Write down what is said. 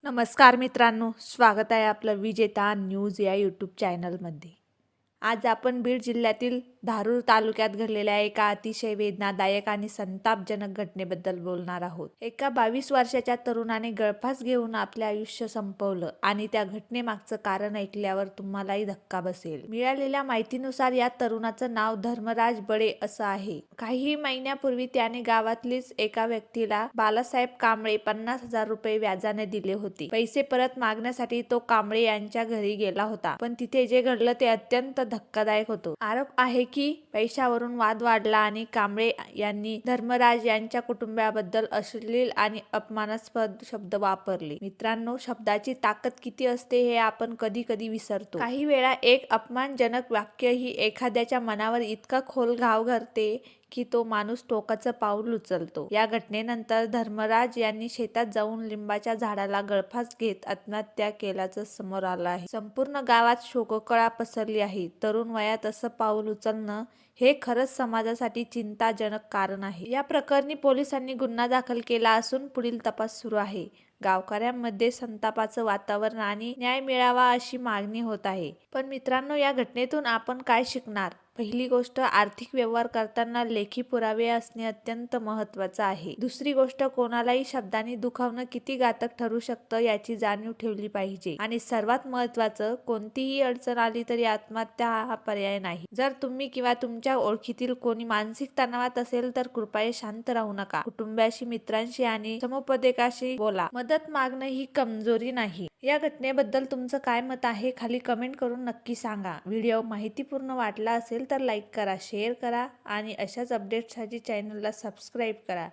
नमस्कार मित्रांनो, स्वागत आहे आपलं विजेता न्यूज या यूट्यूब चॅनलमध्ये। आज आपण बीड जिल्ह्यातील धारूर तालुक्यात घडलेल्या एका अतिशय वेदनादायक आणि संतापजनक घटनेबद्दल बोलणार आहोत। एका 22 वर्षाच्या तरुणाने गळफास घेऊन आपले आयुष्य संपवलं आणि त्या घटनेमागचं कारण ऐकल्यावर तुम्हालाही धक्का बसेल। मिळालेल्या माहितीनुसार या तरुणाचं नाव धर्मराज बडे असं आहे। काही महिन्यापूर्वी त्याने गावातलीच एका व्यक्तीला बालासाहेब कांबळे 50,000 रुपये व्याजाने दिले होते। पैसे परत मागण्यासाठी तो कांबळे यांच्या घरी गेला होता, पण तिथे जे घडलं ते अत्यंत धक्कादायक होतं। आरोप आहे की पैशावरून वाद वाढला आणि कांबळे यांनी धर्मराज यांच्या कुटुंबाबद्दल अश्लील आणि अपमानास्पद शब्द वापरले। मित्रांनो, शब्दाची ताकद किती असते हे आपण कधी कधी विसरतो। काही वेळा एक अपमानजनक वाक्य ही एखाद्याच्या मनावर इतका खोल घाव घालते की तो माणूस टोकाचं पाऊल उचलतो। या घटनेनंतर धर्मराज यांनी शेतात जाऊन लिंबाच्या झाडाला गळफास घेत आत्महत्या केल्याचं समोर आलं आहे। संपूर्ण गावात शोककळा पसरली आहे। तरुण वयात असं पाऊल उचलणं हे खरंच समाजासाठी चिंताजनक कारण आहे। या प्रकरणी पोलिसांनी गुन्हा दाखल केला असून पुढील तपास सुरू आहे। गावकऱ्यांमध्ये संतापाचं वातावरण आणि न्याय मिळावा अशी मागणी होत आहे। पण मित्रांनो, या घटनेतून आपण काय शिकणार? पहिली गोष्ट, आर्थिक व्यवहार करताना लेखी पुरावे असणे अत्यंत महत्त्वाचं आहे। दुसरी गोष्ट, कोणालाही शब्दांनी दुखावणं किती घातक ठरू शकतं याची जाणीव ठेवली पाहिजे। आणि सर्वात महत्त्वाचं, कोणतीही अडचण आली तरी आत्महत्या हा पर्याय नाही। जर तुम्ही किंवा तुमच्या ओळखीतील कोणी मानसिक तणावात असेल तर कृपया शांत राहू नका। कुटुंबाशी, मित्रांशी आणि समुपदेशकाशी बोला। मदत मागणं ही कमजोरी नाही। या घटनेबद्दल तुमचं काय मत आहे खाली कमेंट करून नक्की सांगा। व्हिडिओ माहितीपूर्ण वाटला असेल तर लाईक करा, शेअर करा आणि अशाच अपडेट्ससाठी चॅनलला सबस्क्राईब करा।